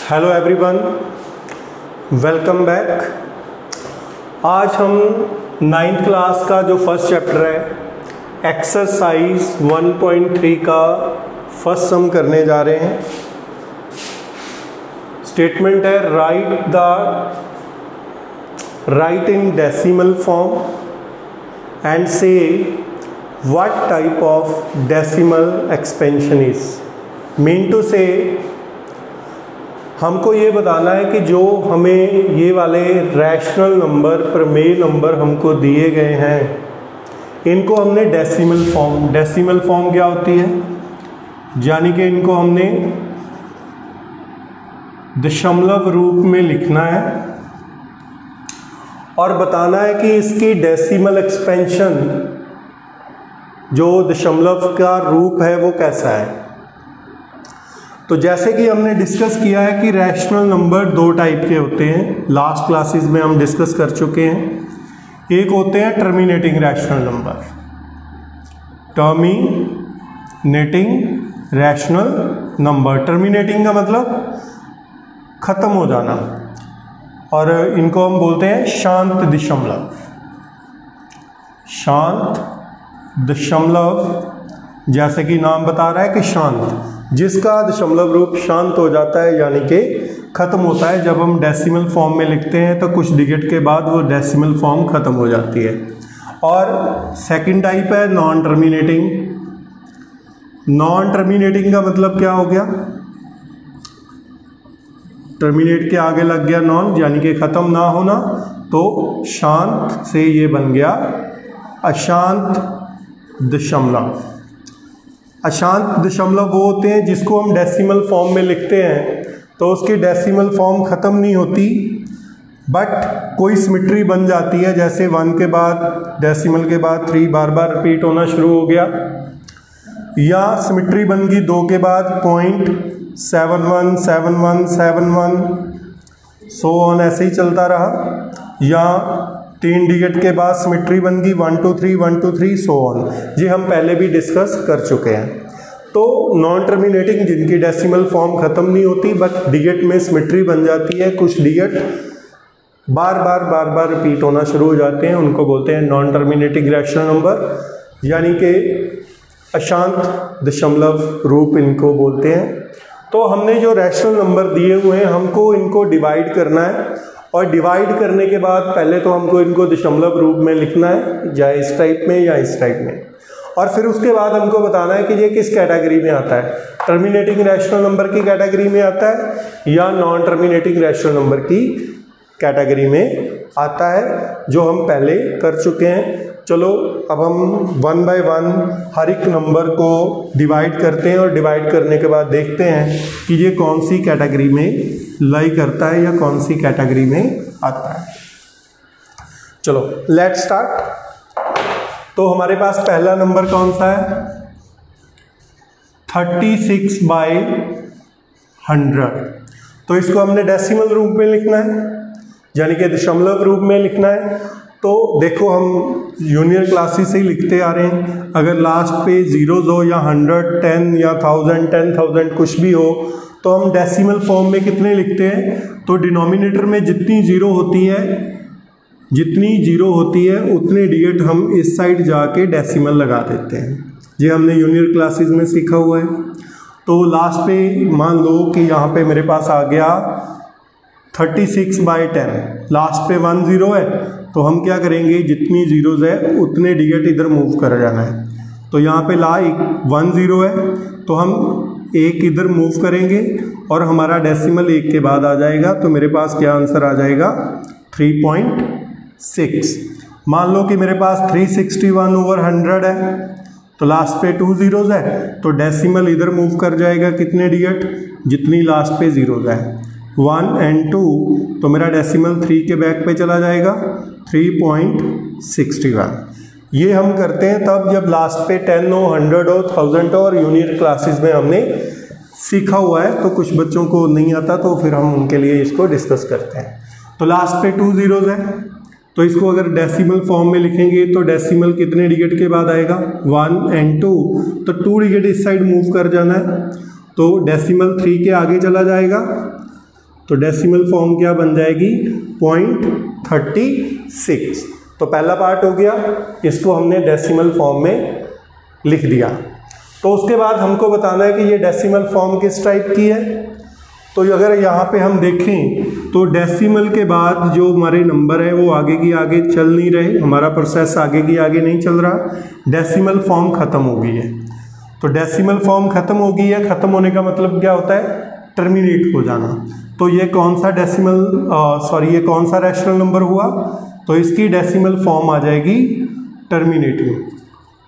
Hello everyone, welcome back. आज हम 9th class का जो फर्स्ट चैप्टर है एक्सरसाइज 1.3 का फर्स्ट सम करने जा रहे हैं। स्टेटमेंट है write in decimal form and say what type of decimal expansion is. Mean to say हमको ये बताना है कि जो हमें ये वाले रैशनल नंबर, प्रमेय नंबर हमको दिए गए हैं, इनको हमने डेसिमल फॉर्म क्या होती है, यानी कि इनको हमने दशमलव रूप में लिखना है और बताना है कि इसकी डेसिमल एक्सपेंशन जो दशमलव का रूप है वो कैसा है। तो जैसे कि हमने डिस्कस किया है कि रैशनल नंबर दो टाइप के होते हैं, लास्ट क्लासेस में हम डिस्कस कर चुके हैं। एक होते हैं terminating rational number, terminating rational number. Terminating का मतलब खत्म हो जाना, और इनको हम बोलते हैं शांत दशमलव। शांत दशमलव जैसे कि नाम बता रहा है कि शांत, जिसका दशमलव रूप शांत हो जाता है यानी कि खत्म होता है। जब हम डेसिमल फॉर्म में लिखते हैं तो कुछ डिजिट के बाद वो डेसिमल फॉर्म खत्म हो जाती है। और सेकंड टाइप है नॉन टर्मिनेटिंग। नॉन टर्मिनेटिंग का मतलब क्या हो गया, टर्मिनेट के आगे लग गया नॉन, यानी कि खत्म ना होना, तो शांत से ये बन गया अशांत दशमलव। अशांत दशमलव वो होते हैं जिसको हम डेसिमल फॉर्म में लिखते हैं तो उसकी डेसिमल फॉर्म ख़त्म नहीं होती, बट कोई सिमेट्री बन जाती है। जैसे 1 के बाद, डेसिमल के बाद 3 बार बार रिपीट होना शुरू हो गया, या सिमेट्री बन गई 2 के बाद 0.71 71 71 सो ऑन, ऐसे ही चलता रहा। या 3 डिजिट के बाद सिमेट्री बन गई 1 2 3 1 2 3 सो ऑन। ये हम पहले भी डिस्कस कर चुके हैं। तो नॉन टर्मिनेटिंग जिनकी डेसिमल फॉर्म ख़त्म नहीं होती बट डिजिट में सिमेट्री बन जाती है, कुछ डिजिट बार बार रिपीट होना शुरू हो जाते हैं, उनको बोलते हैं नॉन टर्मिनेटिंग रैशनल नंबर, यानी कि अशांत दशमलव रूप इनको बोलते हैं। तो हमने जो रैशनल नंबर दिए हुए हैं हमको इनको डिवाइड करना है, और डिवाइड करने के बाद पहले तो हमको इनको दशमलव रूप में लिखना है, या इस टाइप में या इस टाइप में, और फिर उसके बाद हमको बताना है कि ये किस कैटेगरी में आता है, टर्मिनेटिंग रैशनल नंबर की कैटेगरी में आता है या नॉन टर्मिनेटिंग रैशनल नंबर की कैटेगरी में आता है, जो हम पहले कर चुके हैं। चलो अब हम 1 बाय 1 हर एक नंबर को डिवाइड करते हैं, और डिवाइड करने के बाद देखते हैं कि ये कौन सी कैटेगरी में लाई करता है या कौन सी कैटेगरी में आता है। चलो लेट्स स्टार्ट। तो हमारे पास पहला नंबर कौन सा है, 36 बाय 100। तो इसको हमने डेसिमल रूप में लिखना है, यानी कि दशमलव रूप में लिखना है। तो देखो हम जूनियर क्लासेस से ही लिखते आ रहे हैं, अगर लास्ट पे जीरोज हो या 100 10 या 1000 10,000 कुछ भी हो तो हम डेसिमल फॉर्म में कितने लिखते हैं, तो डिनोमिनेटर में जितनी जीरो होती है उतने डिजिट हम इस साइड जाके डेसिमल लगा देते हैं। ये हमने जूनियर क्लासेस में सीखा हुआ है। तो लास्ट पे मान लो कि यहाँ पे मेरे पास आ गया 36 बाय 10, लास्ट पे 1 0 है, तो हम क्या करेंगे, जितनी जीरोज है उतने डिजिट इधर मूव कर जाना है। तो यहाँ पे 1 0 है तो हम एक इधर मूव करेंगे और हमारा डेसिमल 1 के बाद आ जाएगा, तो मेरे पास क्या आंसर आ जाएगा 3.6। मान लो कि मेरे पास 361/100 है, तो लास्ट पे 2 zeros है, तो डेसिमल इधर मूव कर जाएगा कितने डिजिट, जितनी लास्ट पे जीरोज है 1 और 2, तो मेरा डेसिमल 3 के बैक पे चला जाएगा 3.61। ये हम करते हैं तब जब लास्ट पे 10 हो, 100 हो, 1000 हो, और जूनियर क्लासेस में हमने सीखा हुआ है। तो कुछ बच्चों को नहीं आता तो फिर हम उनके लिए इसको डिस्कस करते हैं। तो लास्ट पे 2 zeros है, तो इसको अगर डेसिमल फॉर्म में लिखेंगे तो डेसिमल कितने डिजिट के बाद आएगा 1 और 2, तो 2 डिजिट इस साइड मूव कर जाना है, तो डेसिमल 3 के आगे चला जाएगा तो डेसिमल फॉर्म क्या बन जाएगी 0.36। तो पहला पार्ट हो गया, इसको हमने डेसिमल फॉर्म में लिख दिया। तो उसके बाद हमको बताना है कि ये डेसिमल फॉर्म किस टाइप की है। तो अगर यहाँ पे हम देखें तो डेसिमल के बाद जो हमारे नंबर है वो आगे की आगे चल नहीं रहे, हमारा प्रोसेस आगे की आगे नहीं चल रहा, डेसिमल फॉर्म ख़त्म हो गई है। तो डेसिमल फॉर्म ख़त्म हो गई है, ख़त्म होने का मतलब क्या होता है, टर्मिनेट हो जाना। तो ये कौन सा ये कौन सा रैशनल नंबर हुआ, तो इसकी डेसिमल फॉर्म आ जाएगी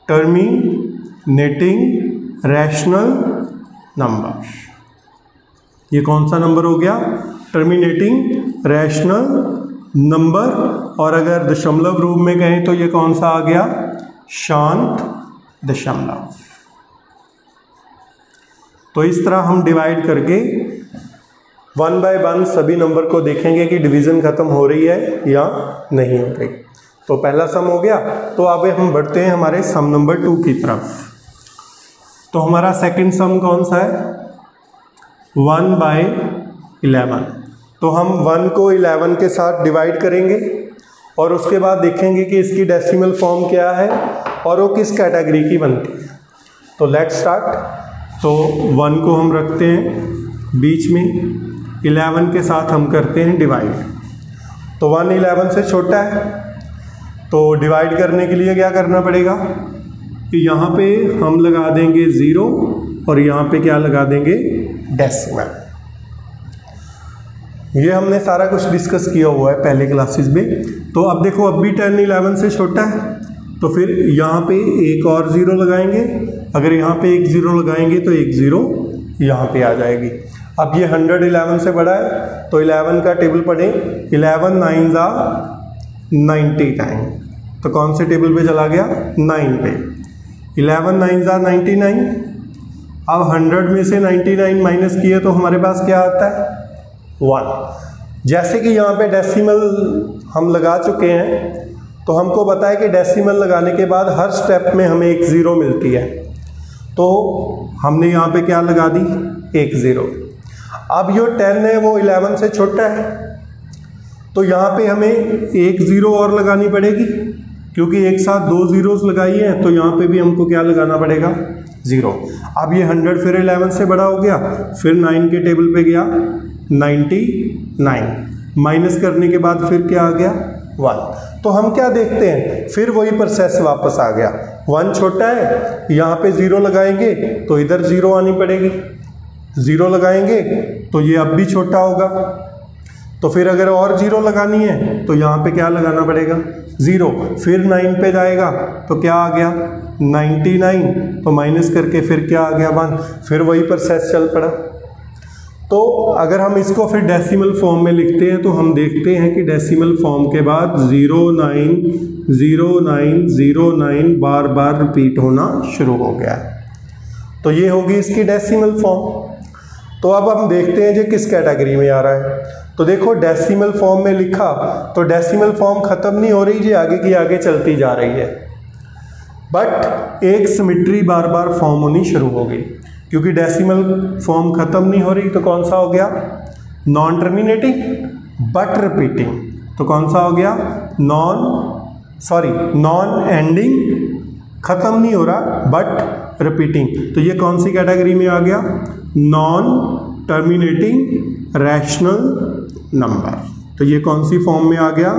टर्मिनेटिंग रैशनल नंबर। ये कौन सा नंबर हो गया, टर्मिनेटिंग रैशनल नंबर। और अगर दशमलव रूप में कहें तो ये कौन सा आ गया, शांत दशमलव। तो इस तरह हम डिवाइड करके 1 बाय 1 सभी नंबर को देखेंगे कि डिवीज़न ख़त्म हो रही है या नहीं हो रही। तो पहला सम हो गया। तो अब हम बढ़ते हैं हमारे सम नंबर 2 की तरफ। तो हमारा सेकंड सम कौन सा है, 1/11। तो हम 1 को 11 के साथ डिवाइड करेंगे और उसके बाद देखेंगे कि इसकी डेसिमल फॉर्म क्या है और वो किस कैटेगरी की बनती है। तो लेट्स स्टार्ट। तो 1 को हम रखते हैं बीच में, 11 के साथ हम करते हैं डिवाइड। तो 1 11 से छोटा है, तो डिवाइड करने के लिए क्या करना पड़ेगा कि यहाँ पे हम लगा देंगे 0 और यहाँ पे क्या लगा देंगे, डेसिमल। ये हमने सारा कुछ डिस्कस किया हुआ है पहले क्लासेस में। तो अब देखो, अब भी 10 11 से छोटा है, तो फिर यहाँ पे एक और 0 लगाएंगे। अगर यहाँ पे एक 0 लगाएंगे तो एक 0 यहाँ पे आ जाएगी। अब ये 100 11 से बड़ा है, तो 11 का टेबल पढ़ें, 11 9 99। तो कौन से टेबल पे चला गया, 9 पे। 11 9 99। अब 100 में से 99 माइनस किए तो हमारे पास क्या आता है, 1। जैसे कि यहाँ पे डेसिमल हम लगा चुके हैं, तो हमको पता है कि डेसिमल लगाने के बाद हर स्टेप में हमें एक 0 मिलती है। तो हमने यहाँ पे क्या लगा दी, एक 0। अब जो 10 है वो 11 से छोटा है, तो यहाँ पे हमें एक 0 और लगानी पड़ेगी, क्योंकि एक साथ 2 zeros लगाई हैं, तो यहाँ पे भी हमको क्या लगाना पड़ेगा, 0। अब ये 100 फिर 11 से बड़ा हो गया, फिर 9 के टेबल पे गया 99, माइनस करने के बाद फिर क्या आ गया, 1। तो हम क्या देखते हैं, फिर वही प्रोसेस वापस आ गया। 1 छोटा है, यहाँ पे 0 लगाएंगे तो इधर 0 आनी पड़ेगी, 0 लगाएंगे तो ये अब भी छोटा होगा। तो फिर अगर और 0 लगानी है तो यहाँ पे क्या लगाना पड़ेगा, 0। फिर 9 पे जाएगा तो क्या आ गया, 99, तो माइनस करके फिर क्या आ गया, 1। फिर वही प्रोसेस चल पड़ा। तो अगर हम इसको फिर डेसिमल फॉर्म में लिखते हैं तो हम देखते हैं कि डेसिमल फॉर्म के बाद 090909 बार बार रिपीट होना शुरू हो गया। तो ये होगी इसकी डेसिमल फॉर्म। तो अब हम देखते हैं जो किस कैटेगरी में आ रहा है। तो देखो, डेसिमल फॉर्म में लिखा तो डेसिमल फॉर्म ख़त्म नहीं हो रही, जो आगे की आगे चलती जा रही है, बट एक सिमेट्री बार बार फॉर्म होनी शुरू हो गई। क्योंकि डेसिमल फॉर्म ख़त्म नहीं हो रही, तो कौन सा हो गया, नॉन टर्मिनेटिंग बट रिपीटिंग। तो कौन सा हो गया, नॉन एंडिंग, ख़त्म नहीं हो रहा बट रिपीटिंग। तो ये कौन सी कैटेगरी में आ गया, नॉन टर्मिनेटिंग रैशनल नंबर। तो ये कौन सी फॉर्म में आ गया,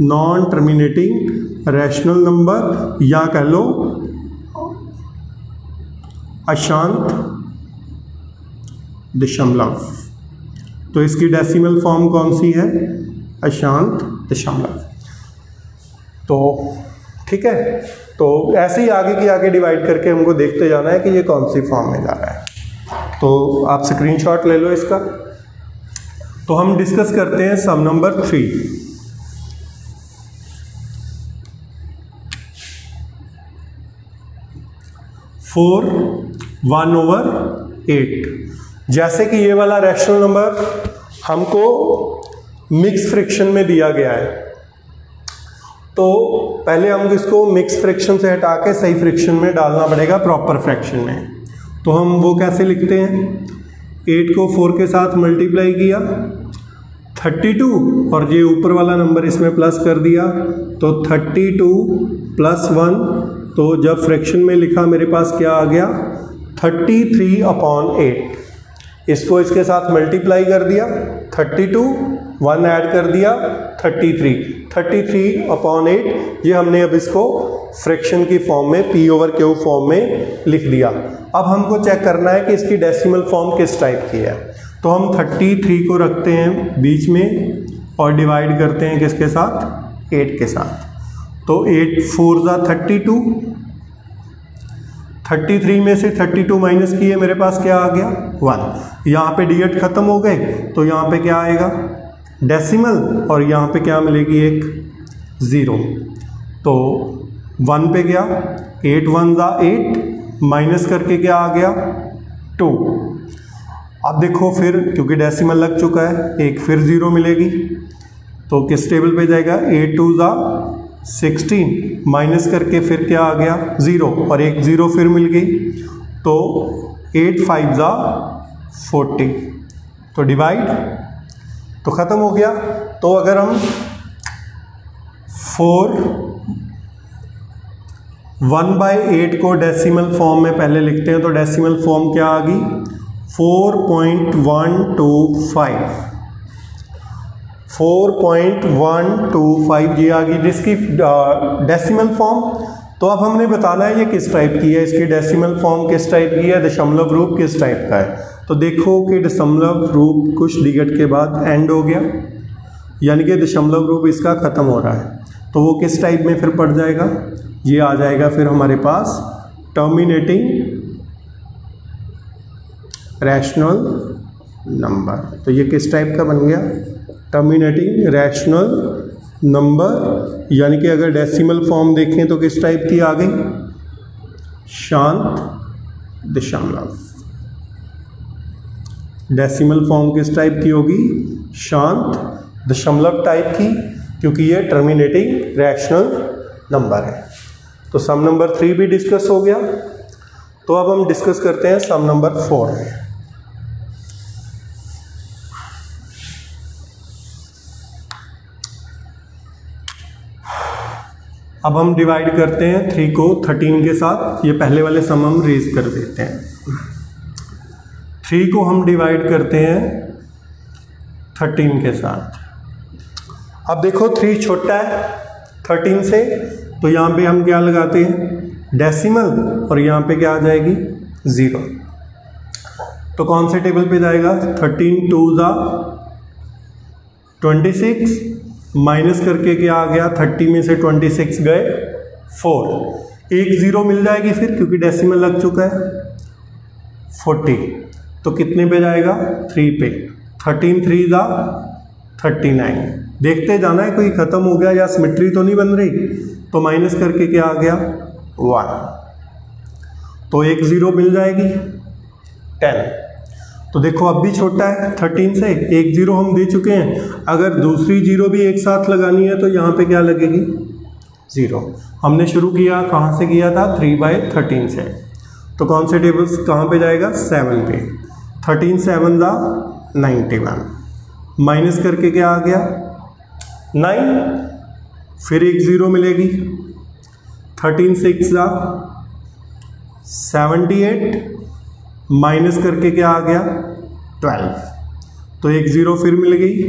नॉन टर्मिनेटिंग रैशनल नंबर, या कह लो अशांत दशमलव। तो इसकी डेसिमल फॉर्म कौन सी है, अशांत दशमलव। तो ठीक है, तो ऐसे ही आगे की आगे डिवाइड करके हमको देखते जाना है कि ये कौन सी फॉर्म में जा रहा है। तो आप स्क्रीनशॉट ले लो इसका। तो हम डिस्कस करते हैं सम नंबर 3। फोर 1/8। जैसे कि ये वाला रैशनल नंबर हमको मिक्स फ्रैक्शन में दिया गया है, तो पहले हम इसको मिक्स फ्रैक्शन से हटा के सही फ्रैक्शन में डालना पड़ेगा, प्रॉपर फ्रैक्शन में। तो हम वो कैसे लिखते हैं, 8 को 4 के साथ मल्टीप्लाई किया 32 और ये ऊपर वाला नंबर इसमें प्लस कर दिया तो 32 + 1, तो जब फ्रैक्शन में लिखा मेरे पास क्या आ गया 33/8। इसको इसके साथ मल्टीप्लाई कर दिया 32, 1 ऐड कर दिया 33/8। ये हमने अब इसको फ्रैक्शन की फॉर्म में P/Q फॉर्म में लिख दिया। अब हमको चेक करना है कि इसकी डेसिमल फॉर्म किस टाइप की है। तो हम 33 को रखते हैं बीच में और डिवाइड करते हैं किसके साथ, 8 के साथ। तो 8 4 ज़ा 32, 33 में से 32 माइनस किए मेरे पास क्या आ गया 1। यहाँ पे डिजिट खत्म हो गए तो यहाँ पे क्या आएगा डेसिमल, और यहाँ पे क्या मिलेगी एक 0। तो 1 पे गया 8 1 ज़ा 8, माइनस करके क्या आ गया 2। अब देखो फिर क्योंकि डेसिमल लग चुका है एक फिर 0 मिलेगी, तो किस टेबल पे जाएगा 8 2 ज़ा 16, माइनस करके फिर क्या आ गया 0 और एक 0 फिर मिल गई, तो 8 5 ज़ा 40, तो डिवाइड तो ख़त्म हो गया। तो अगर हम 1/8 को डेसिमल फॉर्म में पहले लिखते हैं तो डेसिमल फॉर्म क्या आ गई 4.125, 4.125 ये आ गई जिसकी डेसिमल फॉर्म। तो अब हमने बताना है ये किस टाइप की है, इसकी डेसिमल फॉर्म किस टाइप की है, दशमलव रूप किस टाइप का है। तो देखो कि दशमलव रूप कुछ डिजिट के बाद एंड हो गया, यानी कि दशमलव रूप इसका ख़त्म हो रहा है, तो वो किस टाइप में फिर पड़ जाएगा, ये आ जाएगा फिर हमारे पास टर्मिनेटिंग रैशनल नंबर। तो ये किस टाइप का बन गया टर्मिनेटिंग रैशनल नंबर, यानी कि अगर डेसिमल फॉर्म देखें तो किस टाइप की आ गई शांत दशमलव। डेसिमल फॉर्म किस टाइप की होगी शांत दशमलव टाइप की, क्योंकि ये टर्मिनेटिंग रैशनल नंबर है। तो सम नंबर 3 भी डिस्कस हो गया। तो अब हम डिस्कस करते हैं सम नंबर 4। अब हम डिवाइड करते हैं 3 को 13 के साथ। ये पहले वाले सम हम रेज कर देते हैं। 3 को हम डिवाइड करते हैं 13 के साथ। अब देखो 3 छोटा है 13 से, तो यहाँ पे हम क्या लगाते हैं डेसिमल, और यहाँ पे क्या आ जाएगी 0। तो कौन से टेबल पे जाएगा 13 2 ज़ा 26, माइनस करके क्या आ गया 30 में से 26 गए 4, एक 0 मिल जाएगी फिर क्योंकि डेसिमल लग चुका है 40। तो कितने पे जाएगा 3 पे, 13 3 ज़ा 39। देखते जाना है कोई ख़त्म हो गया या सिमेट्री तो नहीं बन रही, तो माइनस करके क्या आ गया 1, तो एक 0 मिल जाएगी 10। तो देखो अब भी छोटा है 13 से, एक 0 हम दे चुके हैं, अगर दूसरी 0 भी एक साथ लगानी है तो यहाँ पे क्या लगेगी 0। हमने शुरू किया कहाँ से किया था 3/13 से, तो कौन से टेबल्स कहाँ पे जाएगा 7 पे। 13 7 ज़ा 91, माइनस करके क्या आ गया 9, फिर एक 0 मिलेगी 13 6 ज़ा 78, माइनस करके क्या आ गया 12, तो एक 0 फिर मिल गई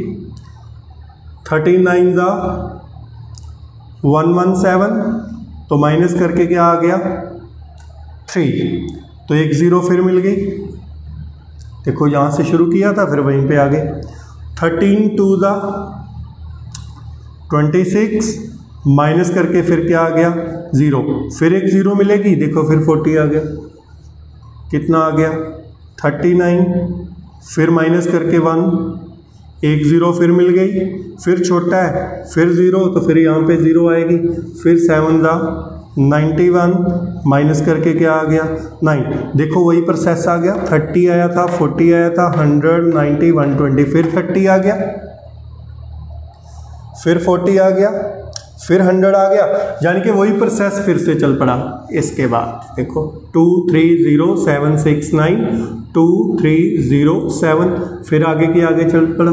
13 9 ज़ा 117, तो माइनस करके क्या आ गया 3, तो एक 0 फिर मिल गई। देखो यहाँ से शुरू किया था फिर वहीं पे आ गए। 13 2 ज़ा 26, माइनस करके फिर क्या आ गया 0, फिर एक 0 मिलेगी, देखो फिर 40 आ गया, कितना आ गया 39, फिर माइनस करके 1, एक 0 फिर मिल गई, फिर छोटा है फिर 0, तो फिर यहाँ पे 0 आएगी, फिर 7 ज़ा 91, माइनस करके क्या आ गया 9। देखो वही प्रोसेस आ गया, 30 आया था 40 आया था 100 90 120, फिर 30 आ गया, फिर 40 आ गया, फिर 100 आ गया, यानी कि वही प्रोसेस फिर से चल पड़ा। इसके बाद देखो 230769 2307, फिर आगे की आगे चल पड़ा।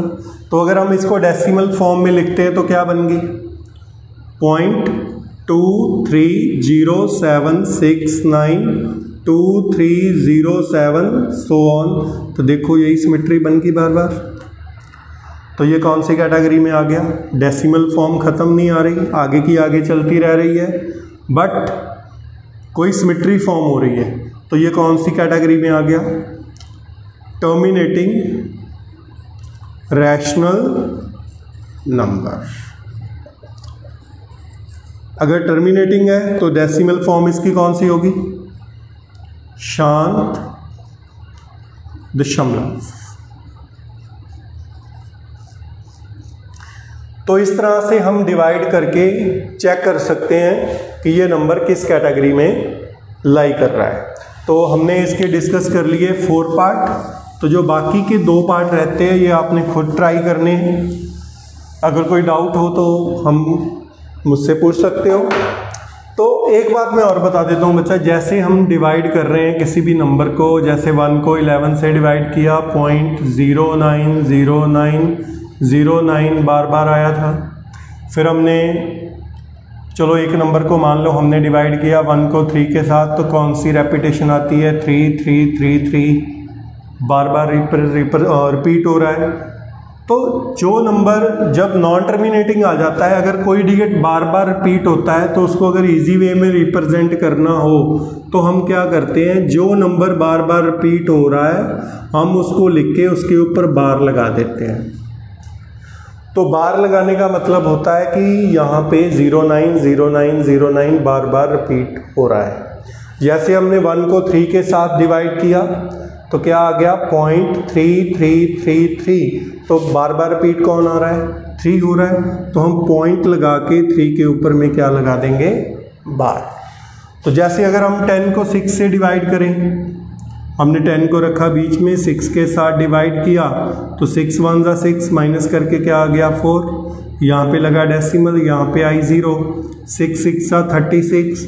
तो अगर हम इसको डेसिमल फॉर्म में लिखते हैं तो क्या बन गई 0.23069 2307 सो ऑन। तो देखो यही सिमेट्री बन गई बार बार। तो ये कौन सी कैटेगरी में आ गया, डेसिमल फॉर्म ख़त्म नहीं आ रही, आगे की आगे चलती रह रही है, बट कोई सिमेट्री फॉर्म हो रही है। तो ये कौन सी कैटेगरी में आ गया, टर्मिनेटिंग रैशनल नंबर। अगर टर्मिनेटिंग है तो डेसिमल फॉर्म इसकी कौन सी होगी, शांत दशमलव। तो इस तरह से हम डिवाइड करके चेक कर सकते हैं कि ये नंबर किस कैटेगरी में लाई कर रहा है। तो हमने इसके डिस्कस कर लिए 4 पार्ट। तो जो बाकी के 2 पार्ट रहते हैं ये आपने खुद ट्राई करने हैं। अगर कोई डाउट हो तो हम मुझसे पूछ सकते हो। तो एक बात मैं और बता देता हूँ बच्चा, जैसे हम डिवाइड कर रहे हैं किसी भी नंबर को, जैसे 1 को 11 से डिवाइड किया 0.090909 बार बार आया था। फिर हमने चलो एक नंबर को मान लो हमने डिवाइड किया 1 को 3 के साथ, तो कौन सी रेपिटेशन आती है 3 बार बार रिपीट हो रहा है। तो जो नंबर जब नॉन टर्मिनेटिंग आ जाता है, अगर कोई डिजिट बार बार रिपीट होता है तो उसको अगर इजी वे में रिप्रेजेंट करना हो तो हम क्या करते हैं, जो नंबर बार बार रिपीट हो रहा है हम उसको लिख के उसके ऊपर बार लगा देते हैं। तो बार लगाने का मतलब होता है कि यहाँ पे 090909 बार बार रिपीट हो रहा है। जैसे हमने 1 को 3 के साथ डिवाइड किया तो क्या आ गया 0.3333। तो बार बार रिपीट कौन आ रहा है, 3 हो रहा है। तो हम पॉइंट लगा के 3 के ऊपर में क्या लगा देंगे, बार। तो जैसे अगर हम 10 को 6 से डिवाइड करें, हमने 10 को रखा बीच में, 6 के साथ डिवाइड किया तो 6 1 ज़ा 6 माइनस करके क्या आ गया 4। यहाँ पे लगा डेसिमल, यहाँ पे आई 0, 6 6 ज़ा 36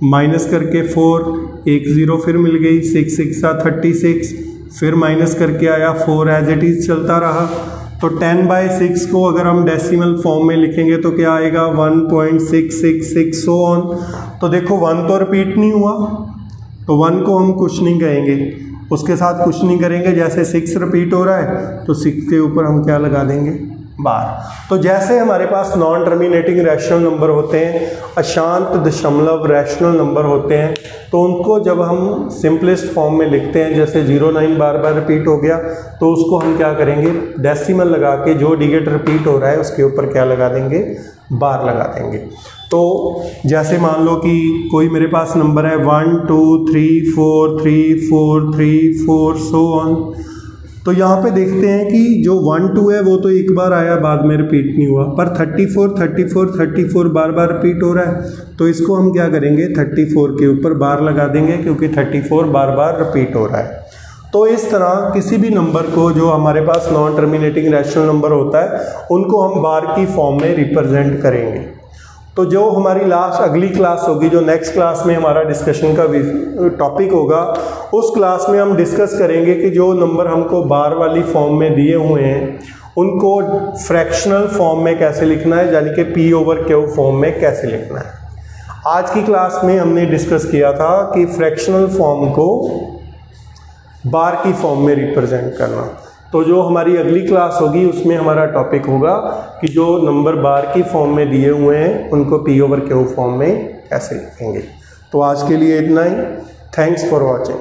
माइनस करके 4, एक 0 फिर मिल गई, 6 6 ज़ा 36 फिर माइनस करके आया 4, एज इट इज़ चलता रहा। तो 10/6 को अगर हम डेसिमल फॉर्म में लिखेंगे तो क्या आएगा 1.666 सो ऑन। तो देखो 1 तो रिपीट नहीं हुआ, तो 1 को हम कुछ नहीं कहेंगे, उसके साथ कुछ नहीं करेंगे। जैसे 6 रिपीट हो रहा है तो 6 के ऊपर हम क्या लगा देंगे, बार। तो जैसे हमारे पास नॉन टर्मिनेटिंग रैशनल नंबर होते हैं, अशांत दशमलव रैशनल नंबर होते हैं, तो उनको जब हम सिंपलेस्ट फॉर्म में लिखते हैं, जैसे 09 बार बार रिपीट हो गया तो उसको हम क्या करेंगे, डेसिमल लगा के जो डिजिट रिपीट हो रहा है उसके ऊपर क्या लगा देंगे, बार लगा देंगे। तो जैसे मान लो कि कोई मेरे पास नंबर है 1 2 3 4 3 4 3 4 सो ऑन। तो यहाँ पे देखते हैं कि जो 1 2 है वो तो एक बार आया, बाद में रिपीट नहीं हुआ, पर 34 बार बार रिपीट हो रहा है। तो इसको हम क्या करेंगे, 34 के ऊपर बार लगा देंगे क्योंकि 34 बार बार रिपीट हो रहा है। तो इस तरह किसी भी नंबर को जो हमारे पास नॉन टर्मिनेटिंग रैशनल नंबर होता है उनको हम बार की फॉर्म में रिप्रेजेंट करेंगे। तो जो हमारी लास्ट अगली क्लास होगी, जो नेक्स्ट क्लास में हमारा डिस्कशन का टॉपिक होगा, उस क्लास में हम डिस्कस करेंगे कि जो नंबर हमको बार वाली फॉर्म में दिए हुए हैं उनको फ्रैक्शनल फॉर्म में कैसे लिखना है, यानी कि P/Q फॉर्म में कैसे लिखना है। आज की क्लास में हमने डिस्कस किया था कि फ्रैक्शनल फॉर्म को बार की फॉर्म में रिप्रेजेंट करना। तो जो हमारी अगली क्लास होगी उसमें हमारा टॉपिक होगा कि जो नंबर बार की फॉर्म में दिए हुए हैं उनको P/Q फॉर्म में कैसे लिखेंगे। तो आज के लिए इतना ही। Thanks for watching.